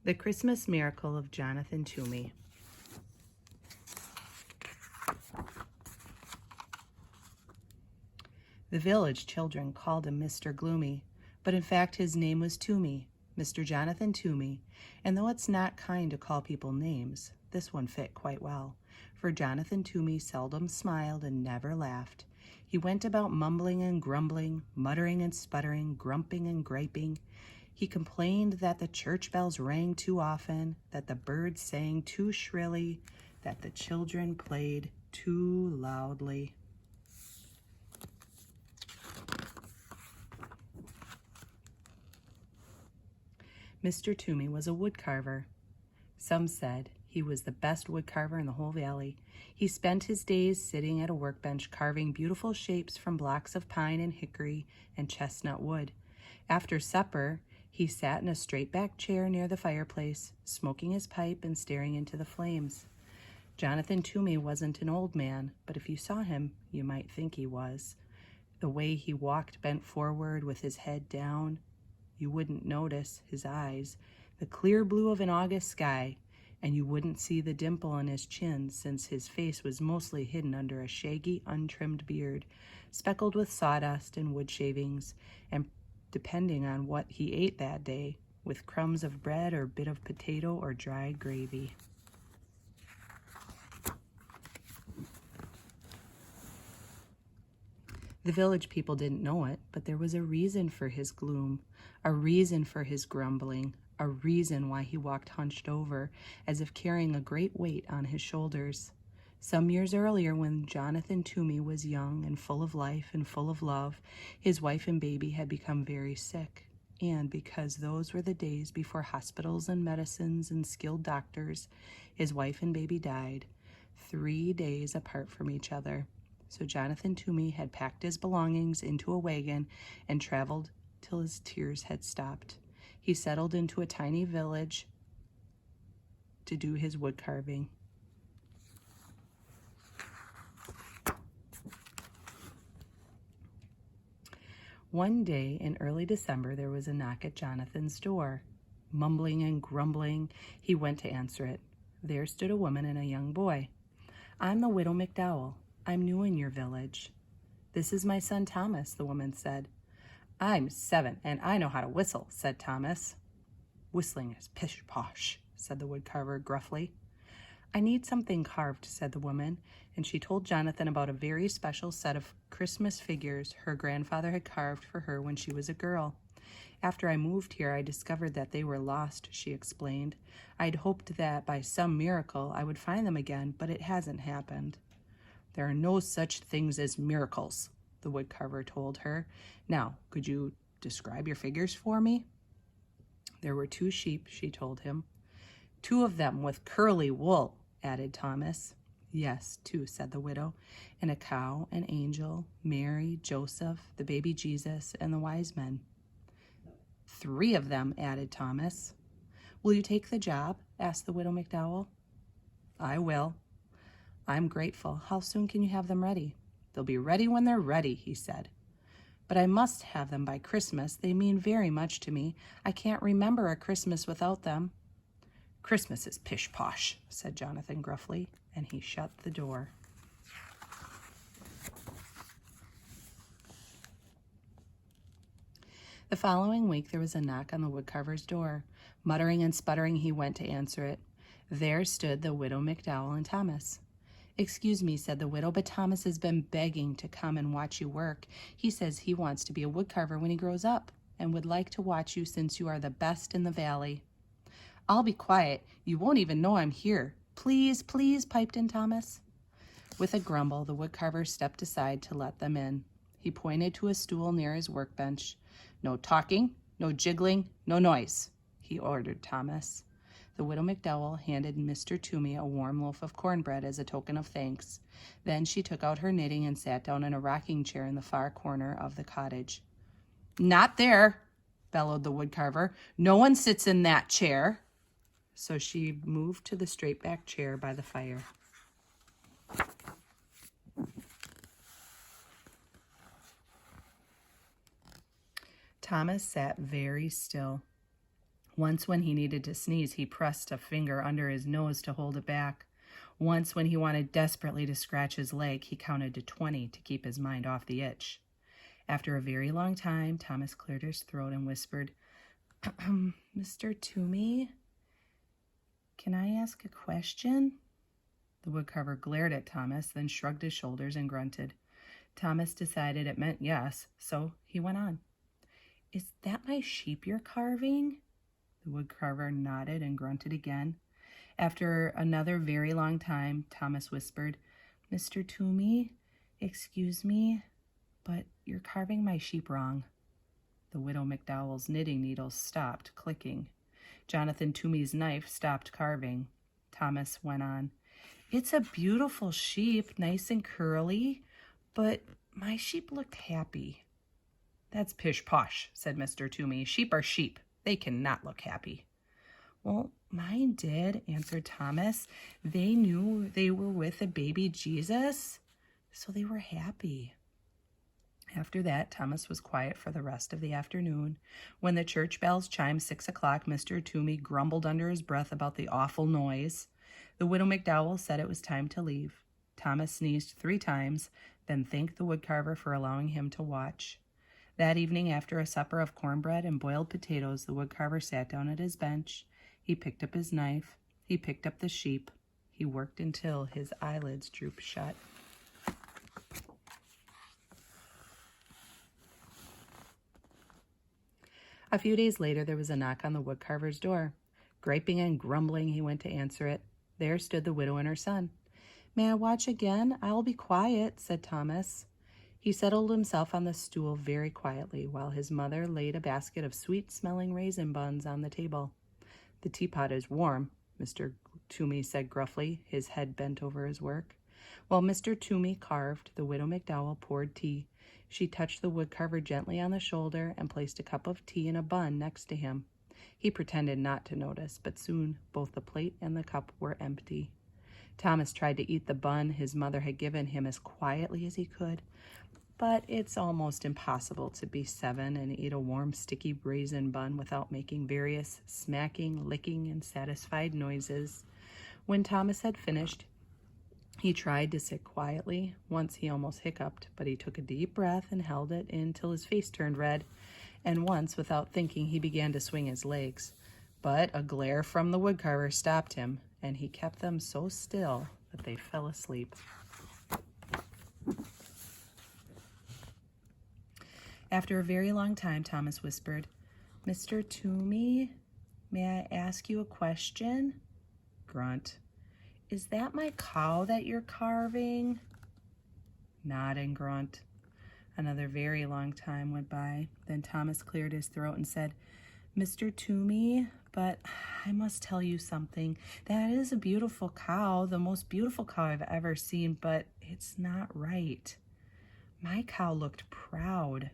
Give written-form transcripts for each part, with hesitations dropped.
The Christmas Miracle of Jonathan Toomey. The village children called him Mr. Gloomy, but in fact his name was Toomey, Mr. Jonathan Toomey, and though it's not kind to call people names, this one fit quite well, for Jonathan Toomey seldom smiled and never laughed. He went about mumbling and grumbling, muttering and sputtering, grumping and griping. He complained that the church bells rang too often, that the birds sang too shrilly, that the children played too loudly. Mr. Toomey was a woodcarver. Some said he was the best woodcarver in the whole valley. He spent his days sitting at a workbench carving beautiful shapes from blocks of pine and hickory and chestnut wood. After supper, he sat in a straight-backed chair near the fireplace, smoking his pipe and staring into the flames. Jonathan Toomey wasn't an old man, but if you saw him, you might think he was. The way he walked bent forward with his head down, you wouldn't notice his eyes, the clear blue of an August sky, and you wouldn't see the dimple in his chin since his face was mostly hidden under a shaggy, untrimmed beard, speckled with sawdust and wood shavings, and depending on what he ate that day, with crumbs of bread or bit of potato or dry gravy. The village people didn't know it, but there was a reason for his gloom, a reason for his grumbling, a reason why he walked hunched over, as if carrying a great weight on his shoulders. Some years earlier, when Jonathan Toomey was young and full of life and full of love, his wife and baby had become very sick. And because those were the days before hospitals and medicines and skilled doctors, his wife and baby died 3 days apart from each other. So Jonathan Toomey had packed his belongings into a wagon and traveled till his tears had stopped. He settled into a tiny village to do his wood carving. One day in early December, there was a knock at Jonathan's door. Mumbling and grumbling, he went to answer it. There stood a woman and a young boy. "I'm the widow McDowell. I'm new in your village." "This is my son Thomas," the woman said. "I'm 7, and I know how to whistle," said Thomas. "Whistling is pish-posh," said the woodcarver gruffly. "I need something carved," said the woman, and she told Jonathan about a very special set of Christmas figures her grandfather had carved for her when she was a girl. "After I moved here, I discovered that they were lost," she explained. "I'd hoped that by some miracle I would find them again, but it hasn't happened." "There are no such things as miracles," the woodcarver told her. "Now, could you describe your figures for me?" "There were 2 sheep," she told him. "2 of them with curly wool," added Thomas. "Yes, 2, said the widow, "and a cow, an angel, Mary, Joseph, the baby Jesus, and the wise men." 3 of them, added Thomas. "Will you take the job?" asked the widow McDowell. "I will." "I'm grateful. How soon can you have them ready?" "They'll be ready when they're ready," he said. "But I must have them by Christmas. They mean very much to me. I can't remember a Christmas without them." "Christmas is pish-posh," said Jonathan gruffly, and he shut the door. The following week, there was a knock on the woodcarver's door. Muttering and sputtering, he went to answer it. There stood the widow McDowell and Thomas. "Excuse me," said the widow, "but Thomas has been begging to come and watch you work. He says he wants to be a woodcarver when he grows up and would like to watch you since you are the best in the valley." "I'll be quiet. You won't even know I'm here. Please, please," piped in Thomas. With a grumble, the woodcarver stepped aside to let them in. He pointed to a stool near his workbench. "No talking, no jiggling, no noise," he ordered Thomas. The widow McDowell handed Mr. Toomey a warm loaf of cornbread as a token of thanks. Then she took out her knitting and sat down in a rocking chair in the far corner of the cottage. "Not there," bellowed the woodcarver. "No one sits in that chair." So she moved to the straight-back chair by the fire. Thomas sat very still. Once when he needed to sneeze, he pressed a finger under his nose to hold it back. Once when he wanted desperately to scratch his leg, he counted to 20 to keep his mind off the itch. After a very long time, Thomas cleared his throat and whispered, Mr. Toomey, can I ask a question? The woodcarver glared at Thomas, then shrugged his shoulders and grunted. Thomas decided it meant yes, so he went on. Is that my sheep you're carving? The woodcarver nodded and grunted again. After another very long time, Thomas whispered, Mr. Toomey, excuse me, but you're carving my sheep wrong. The widow McDowell's knitting needles stopped clicking. Jonathan Toomey's knife stopped carving. Thomas went on, It's a beautiful sheep, nice and curly, but my sheep looked happy. That's pish-posh, said Mr. Toomey. Sheep are sheep. They cannot look happy. Well, mine did, answered Thomas. They knew they were with a baby Jesus, so they were happy. After that, Thomas was quiet for the rest of the afternoon. When the church bells chimed 6 o'clock, Mr. Toomey grumbled under his breath about the awful noise. The widow McDowell said it was time to leave. Thomas sneezed 3 times, then thanked the woodcarver for allowing him to watch. That evening, after a supper of cornbread and boiled potatoes, the woodcarver sat down at his bench. He picked up his knife. He picked up the sheep. He worked until his eyelids drooped shut. A few days later, there was a knock on the woodcarver's door. Griping and grumbling, he went to answer it. There stood the widow and her son. May I watch again? I'll be quiet, said Thomas. He settled himself on the stool very quietly while his mother laid a basket of sweet-smelling raisin buns on the table. The teapot is warm, Mr. Toomey said gruffly, his head bent over his work. While Mr. Toomey carved, the widow McDowell poured tea. She touched the woodcarver gently on the shoulder and placed a cup of tea and a bun next to him. He pretended not to notice, but soon both the plate and the cup were empty. Thomas tried to eat the bun his mother had given him as quietly as he could, but it's almost impossible to be 7 and eat a warm, sticky raisin bun without making various smacking, licking, and satisfied noises. When Thomas had finished, he tried to sit quietly. Once he almost hiccuped, but he took a deep breath and held it in till his face turned red. And once, without thinking, he began to swing his legs. But a glare from the woodcarver stopped him, and he kept them so still that they fell asleep. After a very long time, Thomas whispered, Mr. Toomey, may I ask you a question? Grunt. Is that my cow that you're carving? Nod and grunt. Another very long time went by. Then Thomas cleared his throat and said, Mr. Toomey, but I must tell you something. That is a beautiful cow, the most beautiful cow I've ever seen, but it's not right. My cow looked proud.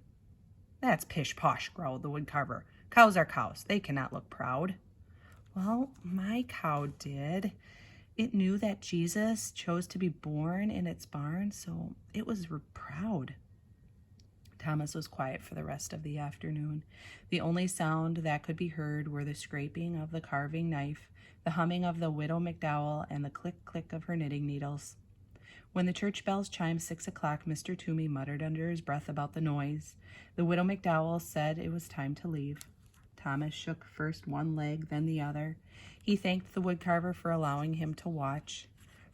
That's pish-posh, growled the woodcarver. Cows are cows. They cannot look proud. Well, my cow did. It knew that Jesus chose to be born in its barn, so it was proud. Thomas was quiet for the rest of the afternoon. The only sound that could be heard were the scraping of the carving knife, the humming of the widow McDowell, and the click-click of her knitting needles. When the church bells chimed 6 o'clock, Mr. Toomey muttered under his breath about the noise. The widow McDowell said it was time to leave. Thomas shook first one leg, then the other. He thanked the woodcarver for allowing him to watch.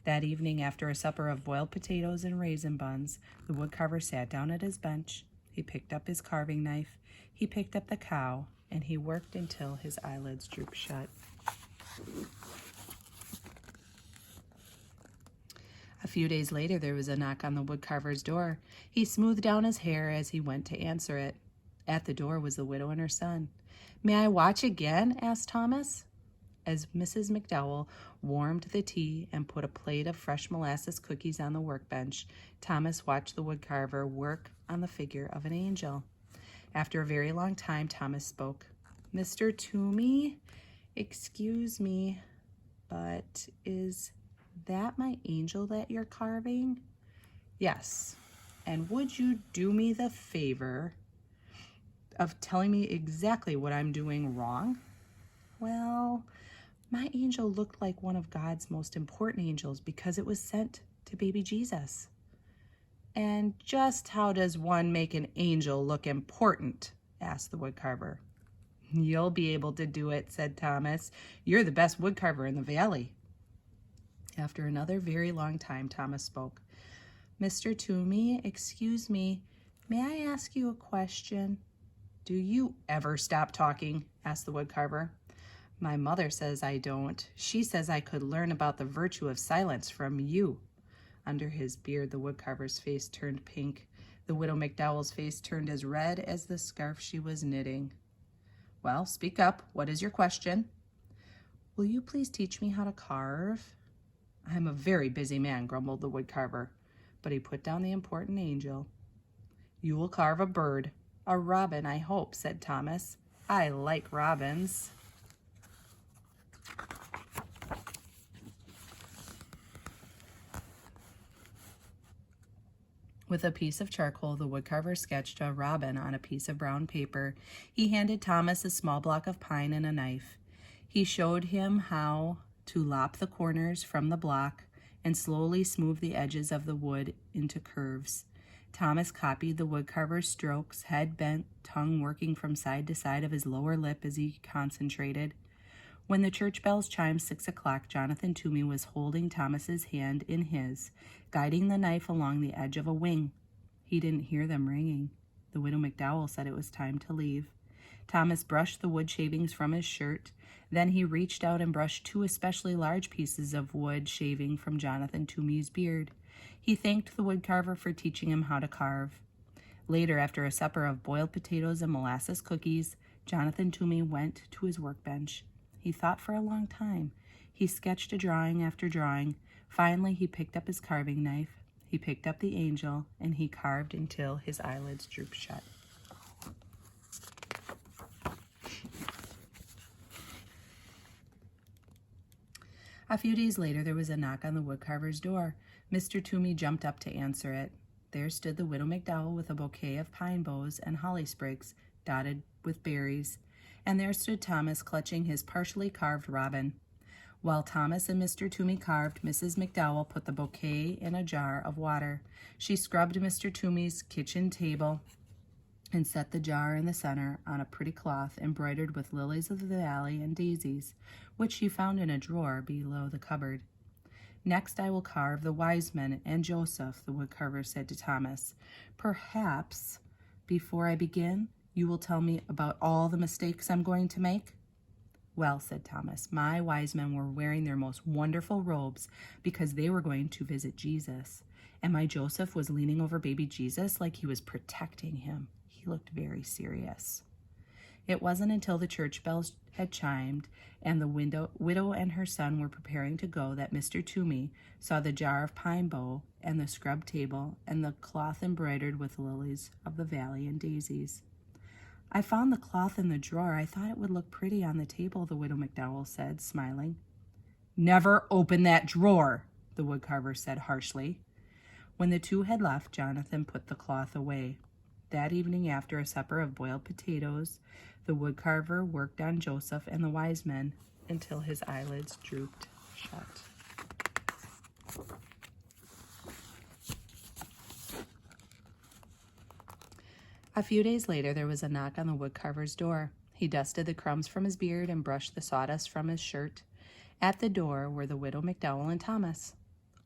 That evening, after a supper of boiled potatoes and raisin buns, the woodcarver sat down at his bench. He picked up his carving knife. He picked up the cow, and he worked until his eyelids drooped shut. A few days later, there was a knock on the woodcarver's door. He smoothed down his hair as he went to answer it. At the door was the widow and her son. May I watch again? Asked Thomas. As Mrs. McDowell warmed the tea and put a plate of fresh molasses cookies on the workbench, Thomas watched the woodcarver work on the figure of an angel. After a very long time, Thomas spoke. Mr. Toomey, excuse me, but is that my angel that you're carving? Yes. And would you do me the favor of telling me exactly what I'm doing wrong? Well, my angel looked like one of God's most important angels because it was sent to baby Jesus. And just how does one make an angel look important? Asked the woodcarver. You'll be able to do it, said Thomas. You're the best woodcarver in the valley. After another very long time, Thomas spoke. Mr. Toomey, excuse me, may I ask you a question? Do you ever stop talking? Asked the woodcarver. My mother says I don't. She says I could learn about the virtue of silence from you. Under his beard, the woodcarver's face turned pink. The widow McDowell's face turned as red as the scarf she was knitting. Well, speak up. What is your question? Will you please teach me how to carve? I'm a very busy man, grumbled the woodcarver, but he put down the important angel. You will carve a bird. A robin, I hope, said Thomas. I like robins. With a piece of charcoal, the woodcarver sketched a robin on a piece of brown paper. He handed Thomas a small block of pine and a knife. He showed him how to lop the corners from the block and slowly smooth the edges of the wood into curves. Thomas copied the woodcarver's strokes, head bent, tongue working from side to side of his lower lip as he concentrated. When the church bells chimed 6 o'clock, Jonathan Toomey was holding Thomas's hand in his, guiding the knife along the edge of a wing. He didn't hear them ringing. The widow McDowell said it was time to leave. Thomas brushed the wood shavings from his shirt. Then he reached out and brushed 2 especially large pieces of wood shaving from Jonathan Toomey's beard. He thanked the woodcarver for teaching him how to carve. Later, after a supper of boiled potatoes and molasses cookies, Jonathan Toomey went to his workbench. He thought for a long time. He sketched a drawing after drawing. Finally, he picked up his carving knife. He picked up the angel, and he carved until his eyelids drooped shut. A few days later, there was a knock on the woodcarver's door. Mr. Toomey jumped up to answer it. There stood the widow McDowell with a bouquet of pine boughs and holly sprigs dotted with berries. And there stood Thomas clutching his partially carved robin. While Thomas and Mr. Toomey carved, Mrs. McDowell put the bouquet in a jar of water. She scrubbed Mr. Toomey's kitchen table and set the jar in the center on a pretty cloth embroidered with lilies of the valley and daisies, which she found in a drawer below the cupboard. Next I will carve the wise men and Joseph, the woodcarver said to Thomas. Perhaps, before I begin, you will tell me about all the mistakes I'm going to make? Well, said Thomas, my wise men were wearing their most wonderful robes because they were going to visit Jesus. And my Joseph was leaning over baby Jesus like he was protecting him. He looked very serious. It wasn't until the church bells had chimed and the widow and her son were preparing to go that Mr. Toomey saw the jar of pine bough and the scrubbed table and the cloth embroidered with lilies of the valley and daisies. I found the cloth in the drawer. I thought it would look pretty on the table, the widow McDowell said, smiling. Never open that drawer, the woodcarver said harshly. When the two had left, Jonathan put the cloth away. That evening, after a supper of boiled potatoes, the woodcarver worked on Joseph and the wise men until his eyelids drooped shut. A few days later, there was a knock on the woodcarver's door. He dusted the crumbs from his beard and brushed the sawdust from his shirt. At the door were the widow McDowell and Thomas.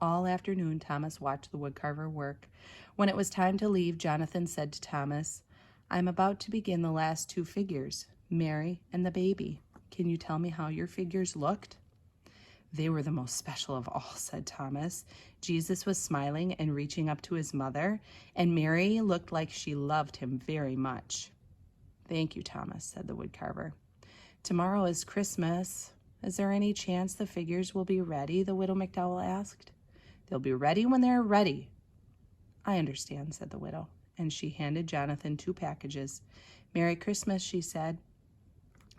All afternoon, Thomas watched the woodcarver work. When it was time to leave, Jonathan said to Thomas, I'm about to begin the last 2 figures, Mary and the baby. Can you tell me how your figures looked? They were the most special of all, said Thomas. Jesus was smiling and reaching up to his mother, and Mary looked like she loved him very much. Thank you, Thomas, said the woodcarver. Tomorrow is Christmas. Is there any chance the figures will be ready? The widow McDowell asked. They'll be ready when they're ready. I understand, said the widow, and she handed Jonathan 2 packages. Merry Christmas, she said.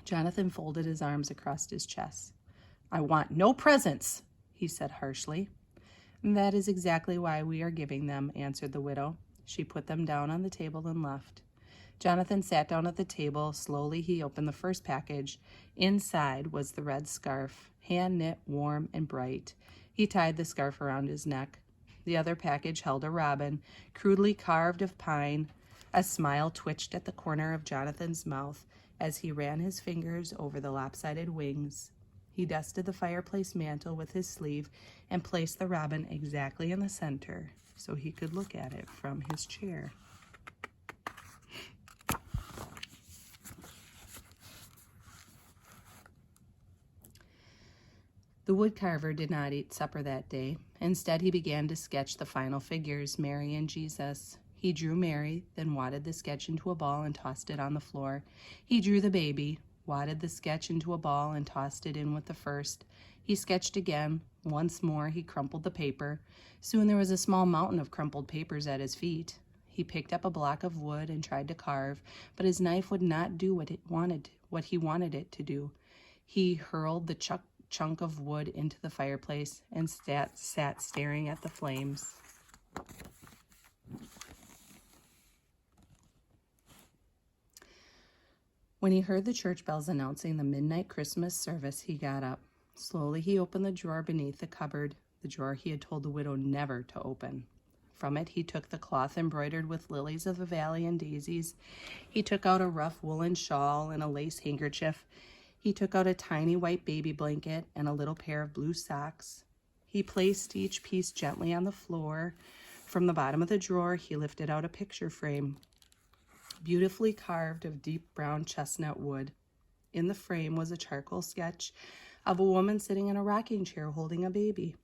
Jonathan folded his arms across his chest. I want no presents, he said harshly. That is exactly why we are giving them, answered the widow. She put them down on the table and left. Jonathan sat down at the table. Slowly he opened the first package. Inside was the red scarf, hand-knit, warm, and bright. He tied the scarf around his neck. The other package held a robin, crudely carved of pine. A smile twitched at the corner of Jonathan's mouth as he ran his fingers over the lopsided wings. He dusted the fireplace mantel with his sleeve and placed the robin exactly in the center so he could look at it from his chair. The woodcarver did not eat supper that day. Instead, he began to sketch the final figures, Mary and Jesus. He drew Mary, then wadded the sketch into a ball and tossed it on the floor. He drew the baby, wadded the sketch into a ball and tossed it in with the first. He sketched again. Once more, he crumpled the paper. Soon there was a small mountain of crumpled papers at his feet. He picked up a block of wood and tried to carve, but his knife would not do what he wanted it to do. He hurled the chunk of wood into the fireplace and sat staring at the flames. When he heard the church bells announcing the midnight Christmas service, he got up. Slowly he opened the drawer beneath the cupboard, the drawer he had told the widow never to open. From it he took the cloth embroidered with lilies of the valley and daisies. He took out a rough woolen shawl and a lace handkerchief. He took out a tiny white baby blanket and a little pair of blue socks. He placed each piece gently on the floor. From the bottom of the drawer, he lifted out a picture frame, beautifully carved of deep brown chestnut wood. In the frame was a charcoal sketch of a woman sitting in a rocking chair holding a baby.